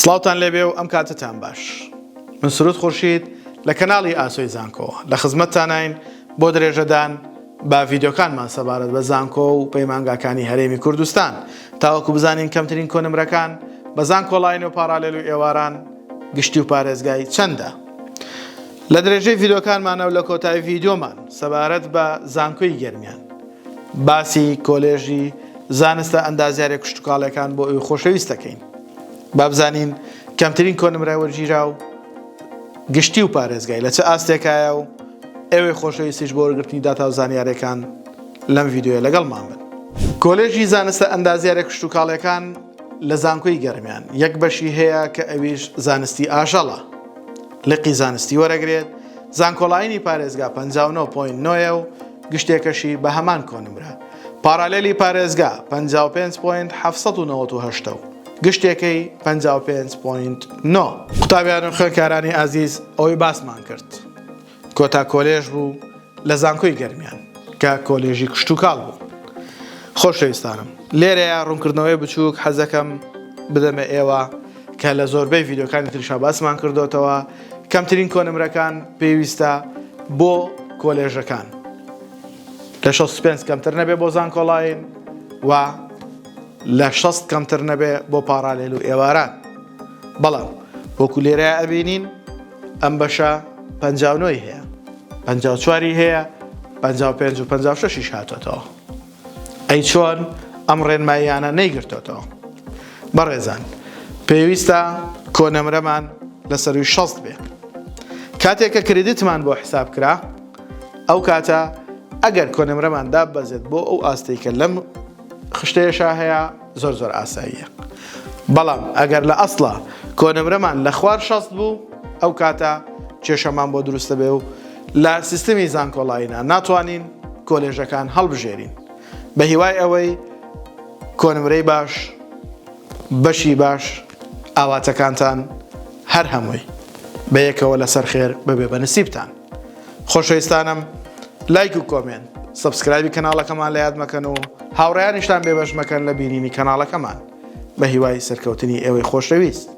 سڵاوتان لێبێ و ئەم کاتتان باش. من سرود خورشید لە کەناڵی ئاسۆی زانکۆ لە خزمەتتانین بۆ درێژەدان با ڤیدیۆکانمان سەبارەت بە زانکۆ و پەیمانگاکانی هەرێمی کوردستان تاوەکو بزانین کەمترین کۆنمرەکان بە زانکۆڵاین و پارالێل و ئێواران گشتی و پارێزگای چەندە. لە درێژەی ڤیدیۆکانمانە و لە کۆتایی ڤیدیۆمان سەبارەت بە زانکۆی گەرمیان باسی کۆلێژی زانستە ئەندازیارێک کشتتوکاڵەکان بۆ ئەوی خۆشەویست دەکەین. با بزانین کەمترین کۆنمرای وەرگیرا و گشتی و پارێزگای لە چه ئاستێکایە و ئێوەی خۆشەویستیش بۆ وەرگرتنی داتا و زانیاریەکان لەم ڤیدیۆیە لەگەڵمان بن. کۆلێژی زانستە ئەندازیارێک کشتتوکاڵەکان لە زانکۆی گەرمیان یەک بەشی هەیە کە ئەویش زانستی ئاژەڵە، لقی زانستی وەرەگرێت، زانکۆڵاینی پارێزگا 59.9 و گشتێکەشی بە هەمان کۆنمرە. پارالێلی پارێزگا 55.798 گشتێکەی 55.9. قوتابیان و خوێنکارانی ئازیز ئەوەی باسمان کرد کۆتا کۆلێژ بوو لە زانکۆی گەرمیان کە کۆلێژی کشتتوکاڵ بوو. خۆشەویستانم، لێرەیە ڕوونکردنەوەی بچووک حەزەکەم بدەمە ئێوە کە لە زۆربەی ڤیدیۆکانی تریشا باسمان کردوتەوە کەمترین کۆنمرەکان پێویستە بۆ کۆلێژەکان لە 65 کەمتر نەبێ بۆ زانکۆڵاین و لە 60 کەمتر نەبێ بۆ پارالێل و ئێواران. بەڵام وەکو لێرەیە ئەبینین ئەم بەشە 59 هەیە، 54 هەیە، 55 و 56 هاتۆتەوە. ئەی چۆن ئەم ڕێنماییانە نەیگرتۆتەوە؟ بەڕێزان، پێویستە کۆنەمرەمان لەسەروی 60 بێ. کاتێک کە کریدیتمان بۆ حساب کرا ئەو کاتە ئەگەر کۆنەمرەمان دابەزێت بۆ ئەو ئاستەی کە لەم خشتەیەشا هەیە زۆر ئاساییە. بەڵام ئەگەر لە ئەسڵا کۆنەمرەمان لە خوار 60 بوو ئەو کاتە کێشەمان بۆ دروستە بێ و لە سیستەمی زانکۆڵاینە ناتوانین کۆلێژەکان هەڵبژێرین بە هیوای ئەوەی کۆنمرەی باش، بەشی باش، ئاواتەکانتان هەر هەمووی بە یەکەوە لەسەر خێر ببێ بە نسیبتان. خۆشەویستانم، لایک و کۆمنت، سەبسکرایبی کەناڵەکەمان لە یاد مەکەن و هاوڕێیانیشتان بێبەش مەکەن لە بینینی کەناڵەکەمان بە هیوای سەرکەوتنی ئێوەی خۆشەویست.